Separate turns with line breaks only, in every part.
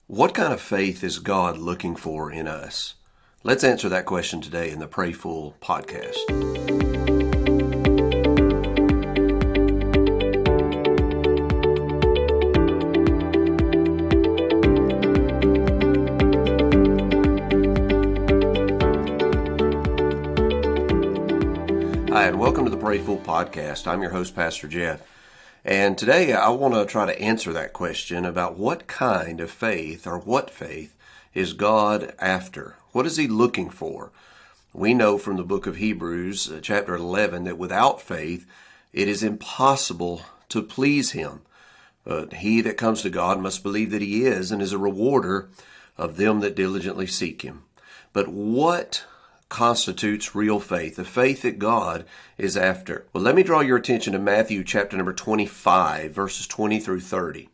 What kind of faith is God looking for in us? Let's answer that question today in the Pray Full podcast. Hi, and welcome to the Pray Full podcast. I'm your host, Pastor Jeff. And today I want to try to answer that question about what kind of faith or what faith is God after? What is He looking for? We know from the book of Hebrews, chapter 11, that without faith it is impossible to please Him. But he that comes to God must believe that He is and is a rewarder of them that diligently seek Him. But what constitutes real faith, the faith that God is after? Well, let me draw your attention to Matthew chapter number 25, verses 20 through 30.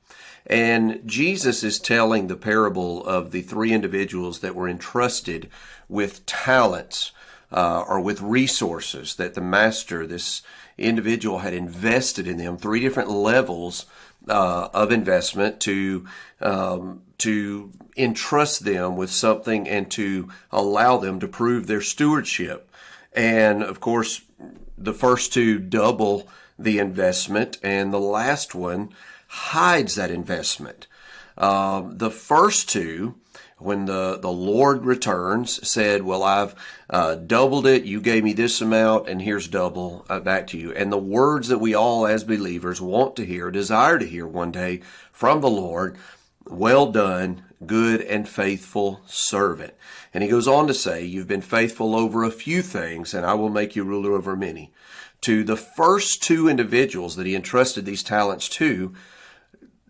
And Jesus is telling the parable of the three individuals that were entrusted with talents or with resources that the master, this individual, had invested in them, three different levels of investment to entrust them with something and to allow them to prove their stewardship. And of course, the first two double the investment, and the last one hides that investment. The first two, when the Lord returns, said, well, I've doubled it. You gave me this amount, and here's double back to you. And the words that we all as believers want to hear, desire to hear one day from the Lord, well done, good and faithful servant. And he goes on to say, you've been faithful over a few things, and I will make you ruler over many. To the first two individuals that he entrusted these talents to,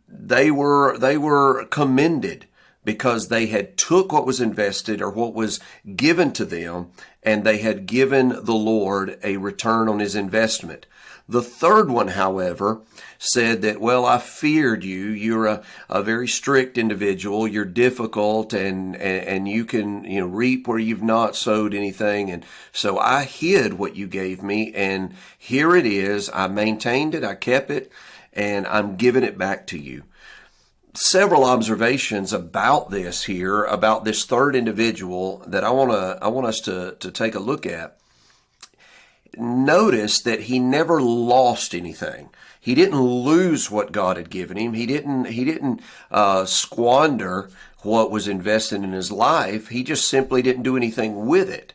they were commended because they had took what was invested or what was given to them, and they had given the Lord a return on his investment. The third one, however, said that, well, I feared you. You're a very strict individual. You're difficult, and you can reap where you've not sowed anything. And so I hid what you gave me, and here it is. I maintained it. I kept it, and I'm giving it back to you. Several observations about this here, about this third individual that I want us to take a look at. Notice that he never lost anything. He didn't lose what God had given him. He didn't squander what was invested in his life. He just simply didn't do anything with it.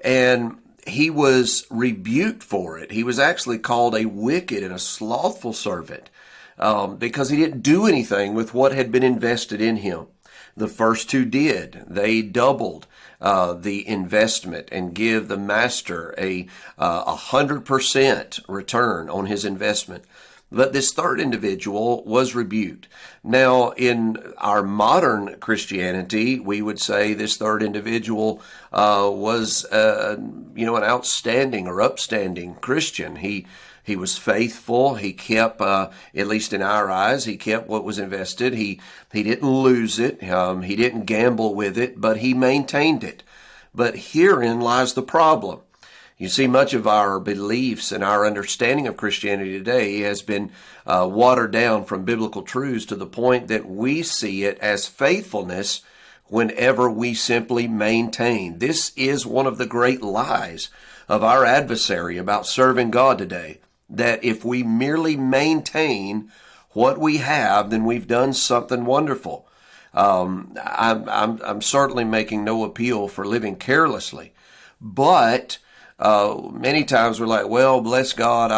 And he was rebuked for it. He was actually called a wicked and a slothful servant because he didn't do anything with what had been invested in him. The first two did. They doubled the investment and give the master a 100% return on his investment. But this third individual was rebuked. Now, in our modern Christianity, we would say this third individual was an outstanding or upstanding Christian. He was faithful. He kept, at least in our eyes, he kept what was invested. He didn't lose it. He didn't gamble with it, but he maintained it. But herein lies the problem. You see, much of our beliefs and our understanding of Christianity today has been watered down from biblical truths to the point that we see it as faithfulness whenever we simply maintain. This is one of the great lies of our adversary about serving God today, that if we merely maintain what we have, then we've done something wonderful. I'm certainly making no appeal for living carelessly, but many times we're like, well, bless God,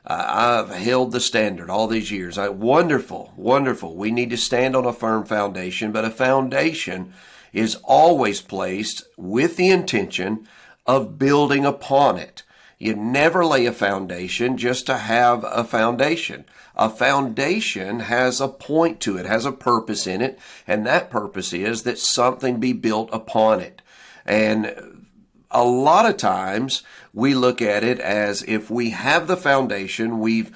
I've held the standard all these years. Wonderful. We need to stand on a firm foundation, but a foundation is always placed with the intention of building upon it. You never lay a foundation just to have a foundation. A foundation has a point to it, has a purpose in it, and that purpose is that something be built upon it. And a lot of times we look at it as if we have the foundation, we've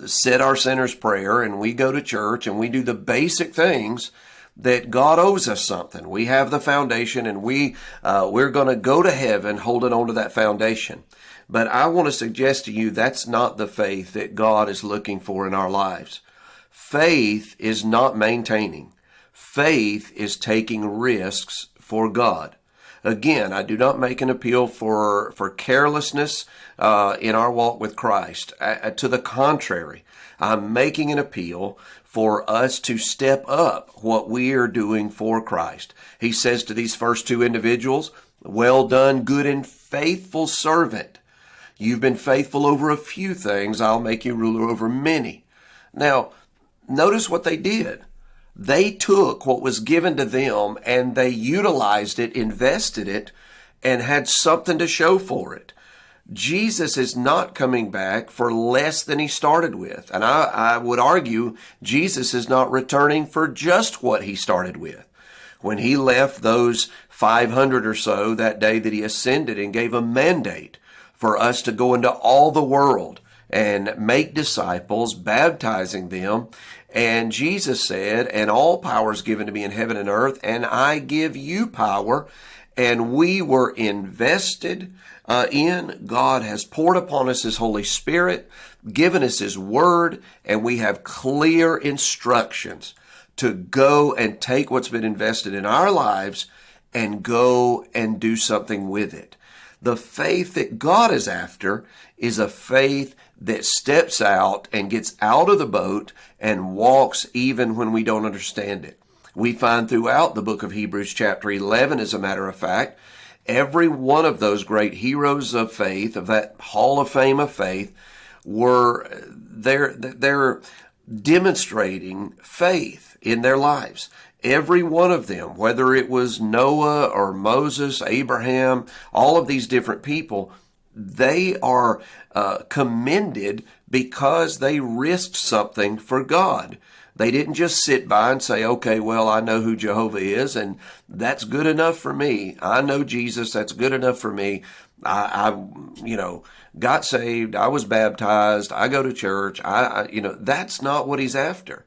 said our sinner's prayer, and we go to church and we do the basic things, that God owes us something. We have the foundation, and we're going to go to heaven holding on to that foundation. But I want to suggest to you that's not the faith that God is looking for in our lives. Faith is not maintaining. Faith is taking risks for God. Again, I do not make an appeal for carelessness in our walk with Christ. To the contrary, I'm making an appeal for us to step up what we are doing for Christ. He says to these first two individuals, "Well done, good and faithful servant. You've been faithful over a few things. I'll make you ruler over many." Now, notice what they did. They took what was given to them and they utilized it, invested it, and had something to show for it. Jesus is not coming back for less than he started with. And I would argue Jesus is not returning for just what he started with. When he left those 500 or so that day that he ascended and gave a mandate for us to go into all the world and make disciples, baptizing them. And Jesus said, "And all power is given to me in heaven and earth, and I give you power." And we were invested in. God has poured upon us his Holy Spirit, given us his word, and we have clear instructions to go and take what's been invested in our lives and go and do something with it. The faith that God is after is a faith that steps out and gets out of the boat and walks even when we don't understand it. We find throughout the book of Hebrews chapter 11, as a matter of fact, every one of those great heroes of faith, of that hall of fame of faith, they're demonstrating faith in their lives. Every one of them, whether it was Noah or Moses, Abraham, all of these different people, they are commended because they risked something for God. They didn't just sit by and say, "Okay, well, I know who Jehovah is, and that's good enough for me. I know Jesus, that's good enough for me. I got saved. I was baptized. I go to church. That's not what he's after.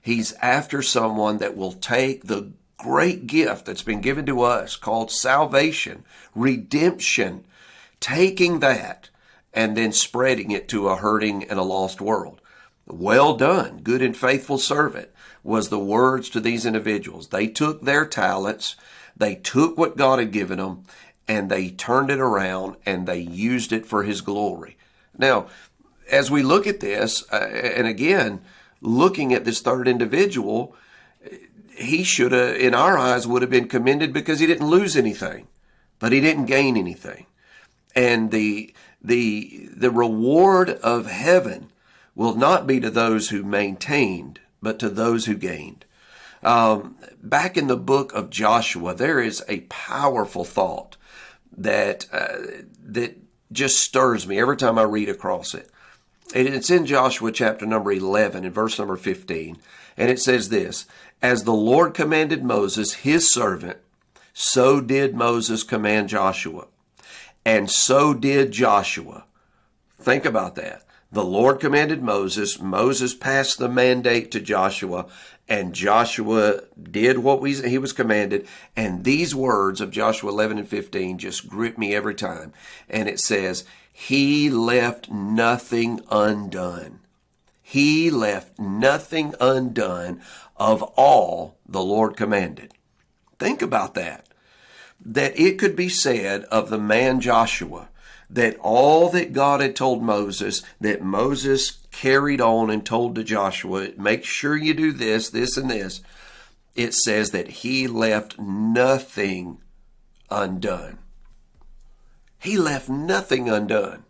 He's after someone that will take the great gift that's been given to us called salvation, redemption, taking that and then spreading it to a hurting and a lost world. "Well done, good and faithful servant," was the words to these individuals. They took their talents, they took what God had given them, and they turned it around and they used it for his glory. Now, as we look at this, and again, looking at this third individual, he should have, in our eyes, would have been commended because he didn't lose anything, but he didn't gain anything. And the reward of heaven will not be to those who maintained, but to those who gained. Back in the book of Joshua, there is a powerful thought that just stirs me every time I read across it. And it's in Joshua chapter number 11 and verse number 15. And it says this, "As the Lord commanded Moses, his servant, so did Moses command Joshua. And so did Joshua." Think about that. The Lord commanded Moses. Moses passed the mandate to Joshua, and Joshua did what he was commanded. And these words of Joshua 11 and 15 just grip me every time. And it says, "He left nothing undone." He left nothing undone of all the Lord commanded. Think about that. That it could be said of the man Joshua that all that God had told Moses, that Moses carried on and told to Joshua, "Make sure you do this, this, and this." It says that he left nothing undone. He left nothing undone.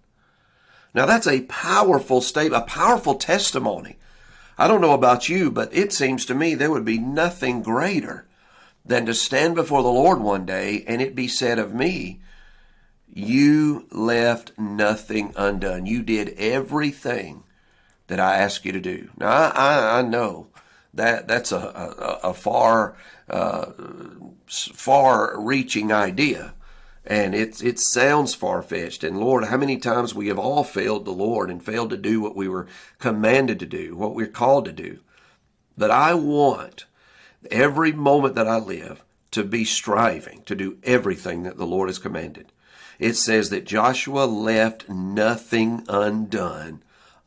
Now that's a powerful statement, a powerful testimony. I don't know about you, but it seems to me there would be nothing greater than to stand before the Lord one day and it be said of me, "You left nothing undone. You did everything that I asked you to do." Now, I know that's a far-reaching idea, and it sounds far-fetched. And Lord, how many times we have all failed the Lord and failed to do what we were commanded to do, what we're called to do. But I want every moment that I live to be striving to do everything that the Lord has commanded. It says that Joshua left nothing undone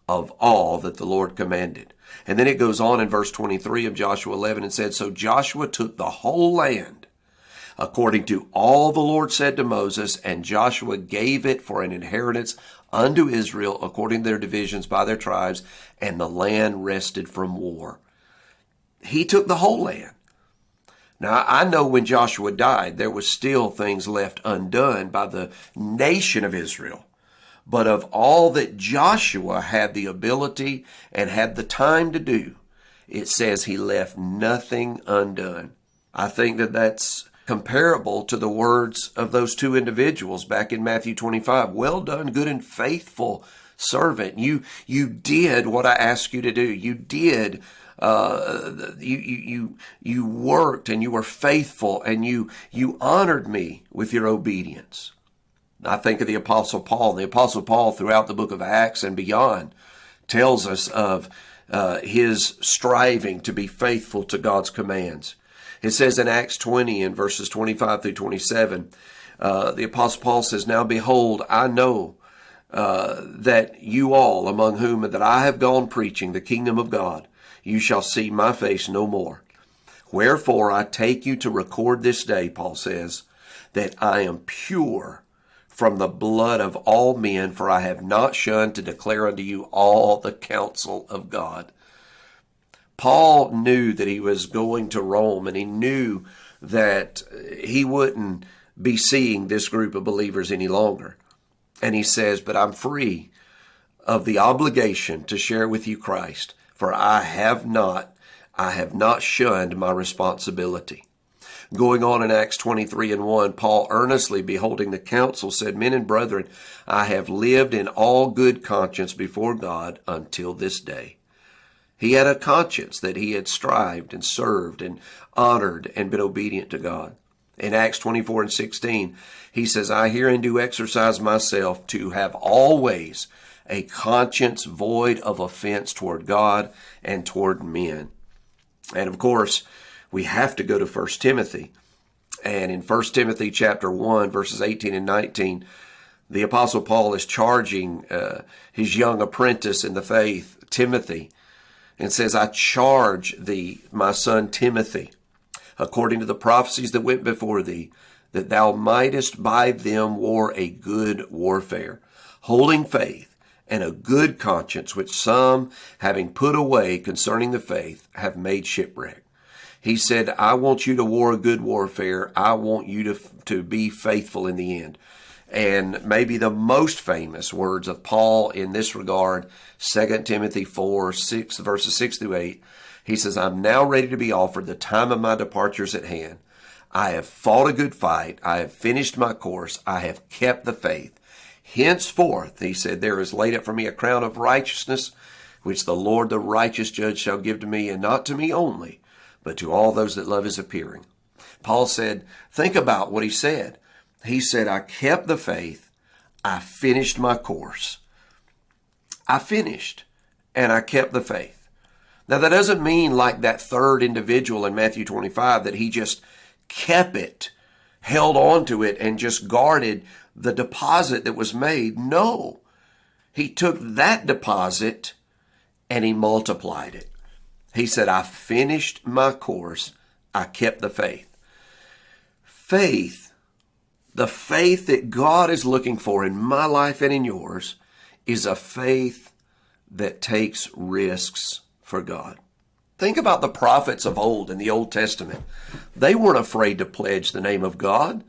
of all that the Lord commanded. And then it goes on in verse 23 of Joshua 11 and said, So Joshua took the whole land according to all the Lord said to Moses, and Joshua gave it for an inheritance unto Israel according to their divisions by their tribes, and the land rested from war. He took the whole land. Now, I know when Joshua died, there was still things left undone by the nation of Israel. But of all that Joshua had the ability and had the time to do, it says he left nothing undone. I think that that's comparable to the words of those two individuals back in Matthew 25. Well done, good and faithful servant. You did what I asked you to do. You did. You worked and you were faithful and you honored me with your obedience. I think of the Apostle Paul. The Apostle Paul, throughout the book of Acts and beyond, tells us of his striving to be faithful to God's commands. It says in Acts 20 in verses 25 through 27, the Apostle Paul says, Now behold, I know that you all, among whom that I have gone preaching the kingdom of God, you shall see my face no more. Wherefore I take you to record this day, Paul says, that I am pure from the blood of all men, for I have not shunned to declare unto you all the counsel of God. Paul knew that he was going to Rome, and he knew that he wouldn't be seeing this group of believers any longer. And he says, but I'm free of the obligation to share with you Christ, for I have not shunned my responsibility. Going on in Acts 23 and 1, Paul, earnestly beholding the council, said, Men and brethren, I have lived in all good conscience before God until this day. He had a conscience that he had strived and served and honored and been obedient to God. In Acts 24 and 16, he says, I herein do exercise myself to have always a conscience void of offense toward God and toward men. And of course, we have to go to 1 Timothy. And in 1 Timothy chapter 1, verses 18 and 19, the Apostle Paul is charging his young apprentice in the faith, Timothy, and says, I charge thee, my son Timothy, according to the prophecies that went before thee, that thou mightest by them war a good warfare, holding faith and a good conscience, which some, having put away concerning the faith, have made shipwreck. He said, I want you to war a good warfare. I want you to be faithful in the end. And maybe the most famous words of Paul in this regard, 2 Timothy 4, 6, verses 6 through 8, he says, I'm now ready to be offered. The time of my departure is at hand. I have fought a good fight. I have finished my course. I have kept the faith. Henceforth, he said, there is laid up for me a crown of righteousness, which the Lord, the righteous judge, shall give to me, and not to me only, but to all those that love his appearing. Paul said, think about what he said. He said, I kept the faith. I finished my course. I finished, and I kept the faith. Now, that doesn't mean like that third individual in Matthew 25 that he just kept it, held on to it, and just guarded the deposit that was made. No, he took that deposit and he multiplied it. He said, I finished my course. I kept the faith. Faith, the faith that God is looking for in my life and in yours, is a faith that takes risks for God. Think about the prophets of old in the Old Testament. They weren't afraid to pledge the name of God.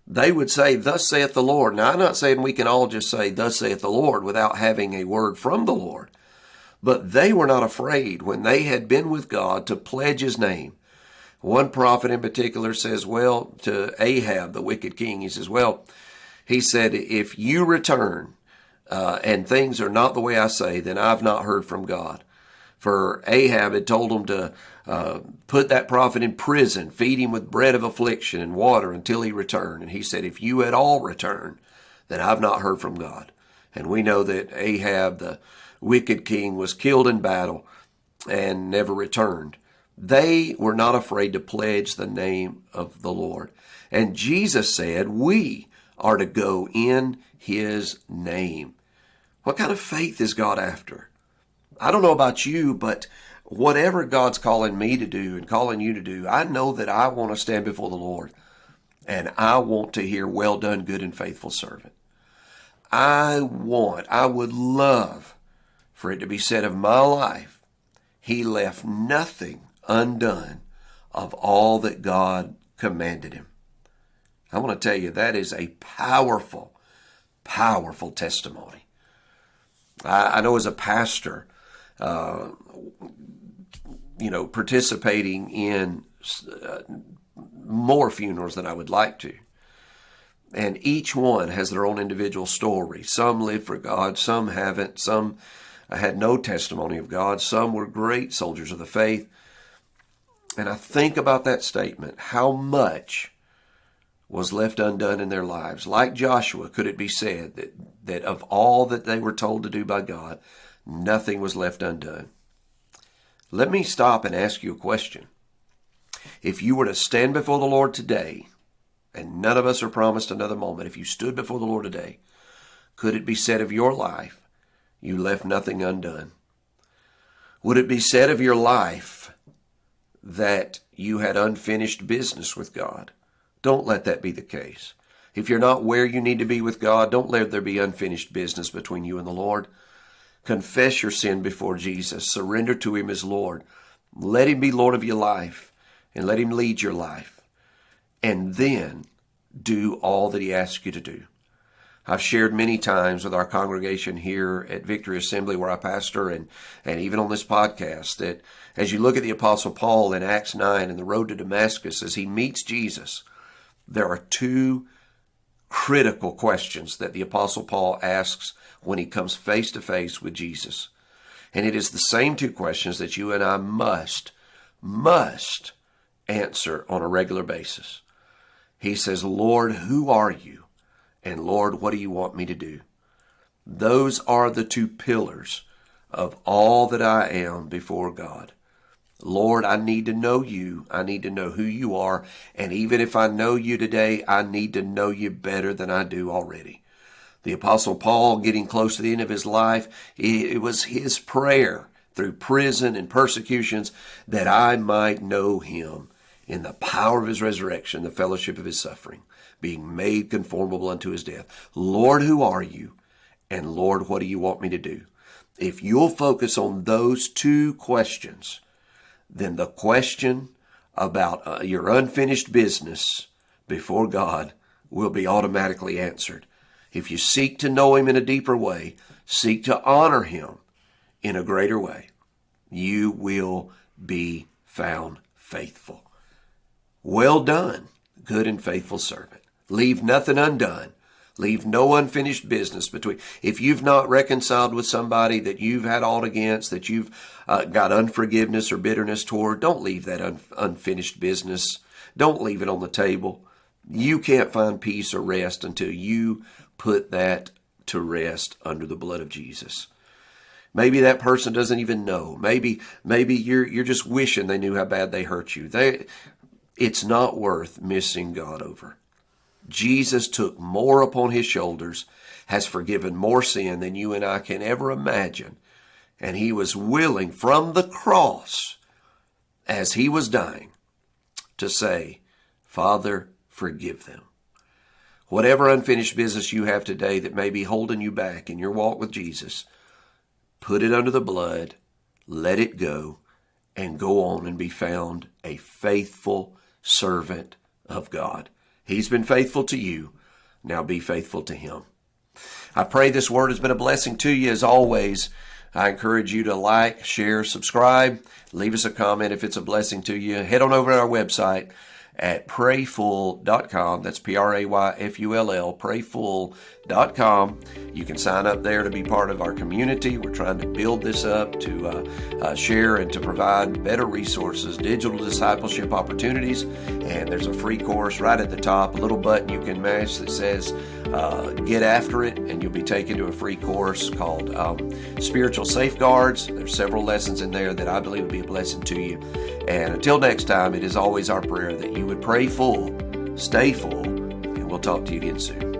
They would say, thus saith the Lord. Now, I'm not saying we can all just say, thus saith the Lord, without having a word from the Lord. But they were not afraid when they had been with God to pledge his name. One prophet in particular says, to Ahab, the wicked king, he said, if you return and things are not the way I say, then I've not heard from God. For Ahab had told him to put that prophet in prison, feed him with bread of affliction and water until he returned. And he said, if you at all return, then I've not heard from God. And we know that Ahab, the wicked king, was killed in battle and never returned. They were not afraid to pledge the name of the Lord. And Jesus said we are to go in his name. What kind of faith is God after? I don't know about you, but whatever God's calling me to do and calling you to do, I know that I want to stand before the Lord and I want to hear, well done, good and faithful servant. I would love for it to be said of my life, he left nothing undone of all that God commanded him. I want to tell you, that is a powerful, powerful testimony. I know as a pastor, participating in more funerals than I would like to. And each one has their own individual story. Some live for God, some haven't, some had no testimony of God, some were great soldiers of the faith. And I think about that statement, how much was left undone in their lives. Like Joshua, could it be said that of all that they were told to do by God, nothing was left undone? Let me stop and ask you a question. If you were to stand before the Lord today, and none of us are promised another moment, if you stood before the Lord today, could it be said of your life, you left nothing undone? Would it be said of your life that you had unfinished business with God? Don't let that be the case. If you're not where you need to be with God, don't let there be unfinished business between you and the Lord. Confess your sin before Jesus. Surrender to him as Lord. Let him be Lord of your life and let him lead your life. And then do all that he asks you to do. I've shared many times with our congregation here at Victory Assembly where I pastor and even on this podcast that as you look at the Apostle Paul in Acts 9 and the road to Damascus, as he meets Jesus, there are two critical questions that the Apostle Paul asks when he comes face to face with Jesus. And it is the same two questions that you and I must answer on a regular basis. He says, Lord, who are you? And Lord, what do you want me to do? Those are the two pillars of all that I am before God. Lord, I need to know you. I need to know who you are. And even if I know you today, I need to know you better than I do already. The Apostle Paul, getting close to the end of his life, it was his prayer through prison and persecutions that I might know him in the power of his resurrection, the fellowship of his suffering, being made conformable unto his death. Lord, who are you? And Lord, what do you want me to do? If you'll focus on those two questions, then the question about your unfinished business before God will be automatically answered. If you seek to know him in a deeper way, seek to honor him in a greater way, you will be found faithful. Well done, good and faithful servant. Leave nothing undone. Leave no unfinished business between. If you've not reconciled with somebody that you've had aught against, that you've got unforgiveness or bitterness toward, don't leave that unfinished business. Don't leave it on the table. You can't find peace or rest until you put that to rest under the blood of Jesus. Maybe that person doesn't even know. Maybe you're just wishing they knew how bad they hurt you. It's not worth missing God over. Jesus took more upon his shoulders, has forgiven more sin than you and I can ever imagine. And he was willing from the cross, as he was dying, to say, Father, forgive them. Whatever unfinished business you have today that may be holding you back in your walk with Jesus, put it under the blood, let it go, and go on and be found a faithful servant of God. He's been faithful to you. Now be faithful to him. I pray this word has been a blessing to you. As always, I encourage you to like, share, subscribe. Leave us a comment if it's a blessing to you. Head on over to our website at prayfull.com. That's Prayfull, prayfull.com. You can sign up there to be part of our community. We're trying to build this up to share and to provide better resources, digital discipleship opportunities. And there's a free course right at the top, a little button you can mash that says get after it, and you'll be taken to a free course called Spiritual Safeguards. There's several lessons in there that I believe will be a blessing to you. And until next time, it is always our prayer that you would pray full, stay full, and we'll talk to you again soon.